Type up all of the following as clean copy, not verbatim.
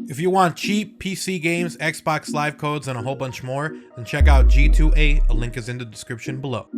If you want cheap PC games, Xbox Live codes, and a whole bunch more, then check out G2A, a link is in the description below.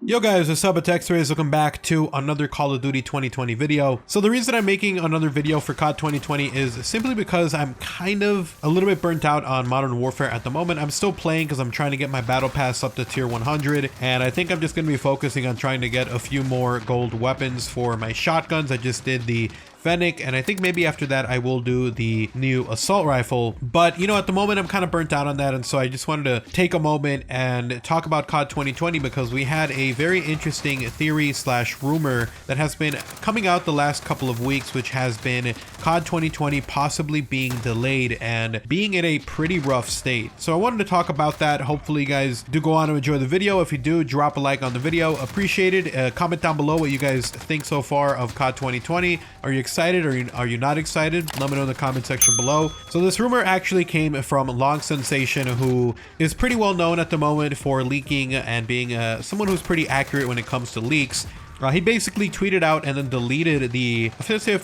Yo guys, what's up? It's XRAYZ. Welcome back to another Call of Duty 2020 video. So the reason I'm making another video for COD 2020 is simply because I'm kind of a little bit burnt out on Modern Warfare at the moment. I'm still playing because I'm trying to get my battle pass up to tier 100, and I think I'm just going to be focusing on trying to get a few more gold weapons for my shotguns. I just did the Fennec, and I think maybe after that I will do the new assault rifle, but you know, at the moment I'm kind of burnt out on that, and so I just wanted to take a moment and talk about COD 2020 because we had a very interesting theory slash rumor that has been coming out the last couple of weeks, which has been COD 2020 possibly being delayed and being in a pretty rough state. So I wanted to talk about that. Hopefully you guys do go on to enjoy the video. If you do, drop a like on the video, appreciate it. Comment down below what you guys think so far of COD 2020. Are you excited or are you not excited? Let me know in the comment section below. So this rumor actually came from Long Sensation, who is pretty well known at the moment for leaking and being someone who's pretty accurate when it comes to leaks. He basically tweeted out and then deleted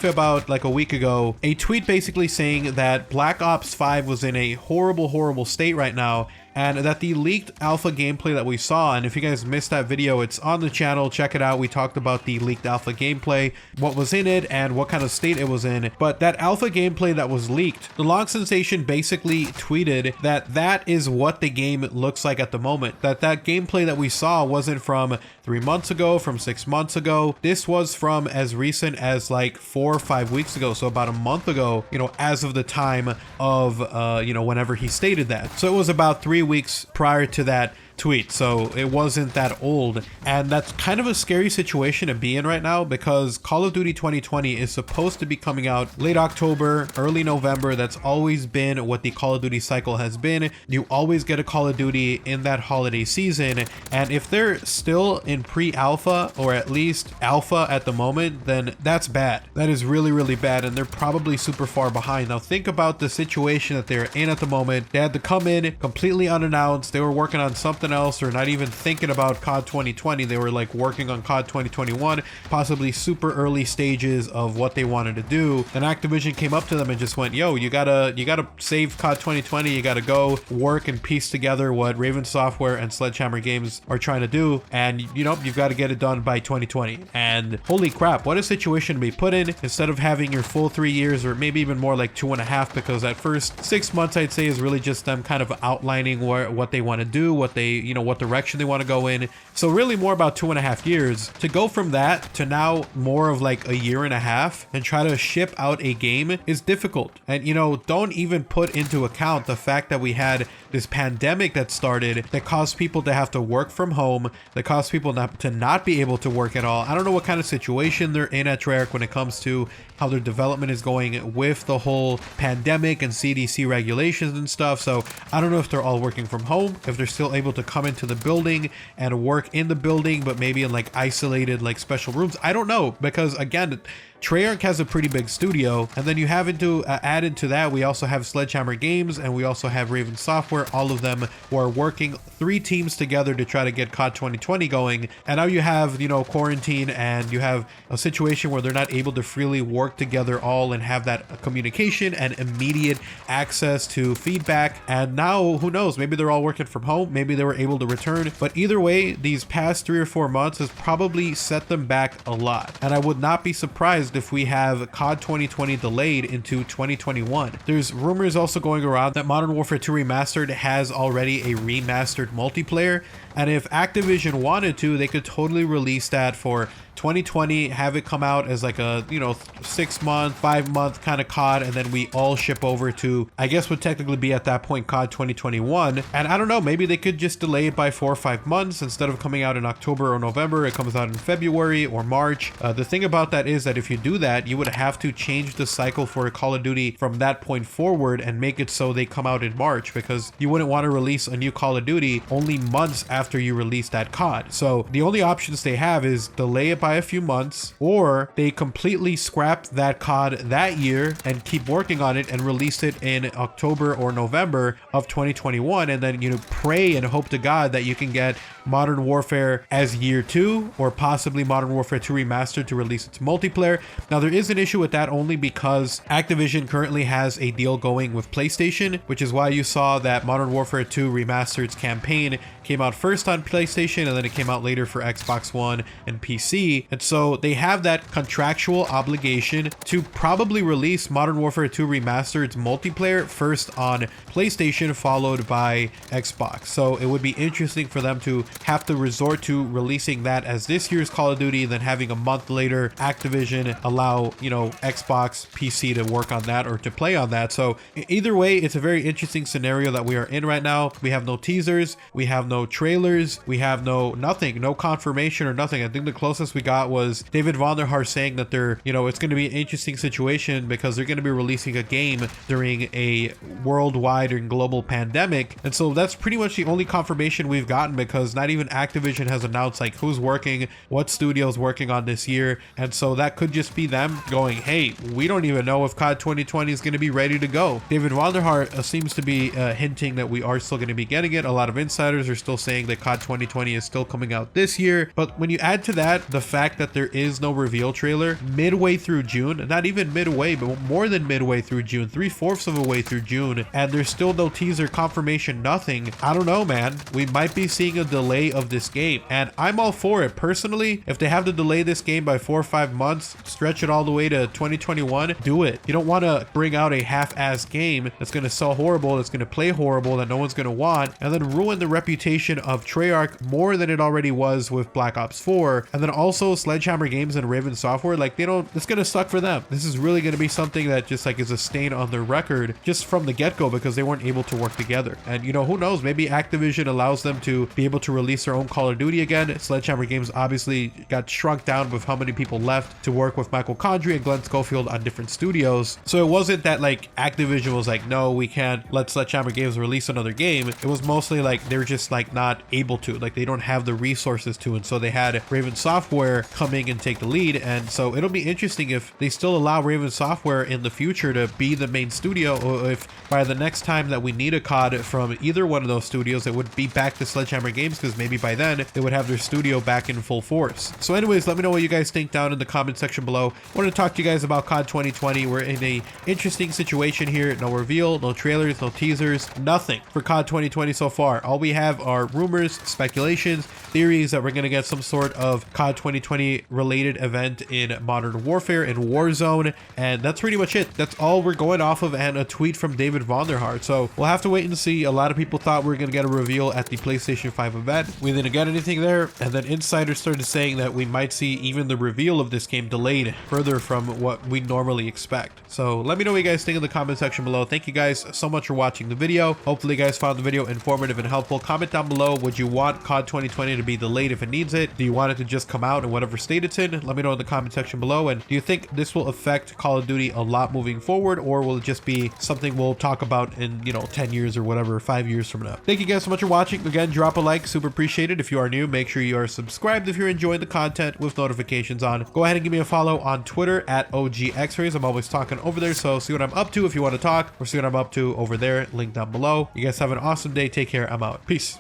about like a week ago, a tweet basically saying that Black Ops 5 was in a horrible state right now, and that the leaked alpha gameplay that we saw, and if you guys missed that video, it's on the channel, check it out. We talked about the leaked alpha gameplay, what was in it, and what kind of state it was in. But that alpha gameplay that was leaked, the Long Sensation basically tweeted that that is what the game looks like at the moment. That gameplay that we saw wasn't from 3 months ago, from 6 months ago. This was from as recent as like 4 or 5 weeks ago, so about a month ago, you know, as of the time of you know, whenever he stated that. So it was about 3 weeks prior to that tweet, so it wasn't that old, and that's kind of a scary situation to be in right now because Call of Duty 2020 is supposed to be coming out late October, early November. That's always been what the Call of Duty cycle has been. You always get a Call of Duty in that holiday season, and if they're still in pre-alpha or at least alpha at the moment, then that's bad. That is really bad, and they're probably super far behind. Now think about the situation that they're in at the moment. They had to come in completely unannounced. They were working on something else, or not even thinking about COD 2020. They were like working on COD 2021, possibly super early stages of what they wanted to do. And Activision came up to them and just went, yo, you gotta save COD 2020. You gotta go work and piece together what Raven Software and Sledgehammer Games are trying to do, and you know, you've got to get it done by 2020. And holy crap, what a situation to be put in. Instead of having your full 3 years, or maybe even more like 2.5, because that first 6 months I'd say is really just them kind of outlining what they want to do, what they, you know, what direction they want to go in. So really more about 2.5 years. To go from that to now more of like 1.5 years and try to ship out a game is difficult. And you know, don't even put into account the fact that we had this pandemic that started that caused people to have to work from home, that caused people to not be able to work at all. I don't know what kind of situation they're in at Treyarch when it comes to how their development is going with the whole pandemic and CDC regulations and stuff. So I don't know if they're all working from home, if they're still able to come into the building and work in the building, but maybe in like isolated like special rooms. I don't know, because again, Treyarch has a pretty big studio, and then you have to add into that, we also have Sledgehammer Games and we also have Raven Software, all of them who are working 3 teams together to try to get COD 2020 going. And now you have, you know, quarantine, and you have a situation where they're not able to freely work together all and have that communication and immediate access to feedback. And now who knows, maybe they're all working from home, maybe they were able to return, but either way, these past 3 or 4 months has probably set them back a lot. And I would not be surprised if we have COD 2020 delayed into 2021. There's rumors also going around that Modern Warfare 2 Remastered has already a remastered multiplayer, and if Activision wanted to, they could totally release that for 2020, have it come out as like a, you know, 6 month, 5 month kind of COD, and then we all ship over to, I guess would technically be at that point COD 2021. And I don't know, maybe they could just delay it by 4 or 5 months. Instead of coming out in October or November, it comes out in February or March. The thing about that is that if you do that, you would have to change the cycle for Call of Duty from that point forward and make it so they come out in March, because you wouldn't want to release a new Call of Duty only months after after you release that COD. So the only options they have is delay it by a few months, or they completely scrap that COD that year and keep working on it and release it in October or November of 2021, and then, you know, pray and hope to God that you can get Modern Warfare as year 2, or possibly Modern Warfare 2 Remastered to release its multiplayer. Now there is an issue with that only because Activision currently has a deal going with PlayStation, which is why you saw that Modern Warfare 2 Remastered's campaign came out first on PlayStation and then it came out later for Xbox One and PC. And so they have that contractual obligation to probably release Modern Warfare 2 Remastered's multiplayer first on PlayStation, followed by Xbox. So it would be interesting for them to have to resort to releasing that as this year's Call of Duty, then having a month later Activision allow, you know, Xbox PC to work on that or to play on that. So either way, it's a very interesting scenario that we are in right now. We have no teasers, we have no trailers, we have nothing, no confirmation or nothing. I think the closest we got was David Vonderhaar saying that they're, you know, it's going to be an interesting situation because they're going to be releasing a game during a worldwide and global pandemic. And so that's pretty much the only confirmation we've gotten, because not even Activision has announced like who's working, what studio's working on this year. And so that could just be them going, hey, we don't even know if COD 2020 is going to be ready to go. David Vonderhaar seems to be hinting that we are still going to be getting it. A lot of insiders are still saying that COD 2020 is still coming out this year. But when you add to that the fact that there is no reveal trailer midway through June, not even midway, but more than midway through June, 3/4 of a way through June, and there's still no teaser confirmation, nothing. I don't know, man. We might be seeing a delay of this game, and I'm all for it personally. If they have to delay this game by 4 or 5 months, stretch it all the way to 2021, do it. You don't want to bring out a half-assed game that's going to sell horrible, that's going to play horrible, that no one's going to want, and then ruin the reputation of Treyarch more than it already was with Black Ops 4. And then also Sledgehammer Games and Raven Software, like, they don't, it's going to suck for them. This is really going to be something that just like is a stain on their record just from the get-go, because they weren't able to work together. And you know, who knows, maybe Activision allows them to be able to release their own Call of Duty again. Sledgehammer Games obviously got shrunk down with how many people left to work with Michael Condrey and Glenn Schofield on different studios. So it wasn't that like Activision was like, no, we can't let Sledgehammer Games release another game. It was mostly like they're just like not able to, like they don't have the resources to, and so they had Raven Software coming and take the lead. And so it'll be interesting if they still allow Raven Software in the future to be the main studio, or if by the next time that we need a COD from either one of those studios, it would be back to Sledgehammer Games, because maybe by then they would have their studio back in full force. So anyways, let me know what you guys think down in the comment section below. I want to talk to you guys about COD 2020. We're in a interesting situation here. No reveal, no trailers, no teasers, nothing for COD 2020 so far. All we have are rumors, speculations, theories that we're going to get some sort of COD 2020 related event in Modern Warfare and Warzone, and that's pretty much it. That's all we're going off of, and a tweet from David Vonderhaar. So we'll have to wait and see. A lot of people thought we were going to get a reveal at the PlayStation 5 event. We didn't get anything there, and then insiders started saying that we might see even the reveal of this game delayed further from what we normally expect. So let me know what you guys think in the comment section below. Thank you guys so much for watching the video. Hopefully you guys found the video informative and helpful. Comment down below, would you want COD 2020 to be delayed if it needs it? Do you want it to just come out in whatever state it's in? Let me know in the comment section below. And do you think this will affect Call of Duty a lot moving forward, or will it just be something we'll talk about in, you know, 10 years or whatever, 5 years from now? Thank you guys so much for watching. Again, drop a like, super appreciated. If you are new, make sure you are subscribed if you're enjoying the content with notifications on. Go ahead and give me a follow on Twitter at OGXRAYZ. I'm always talking over there, so see what I'm up to if you want to talk, or see what I'm up to over there, link down below. You guys have an awesome day. Take care. I'm out. Peace.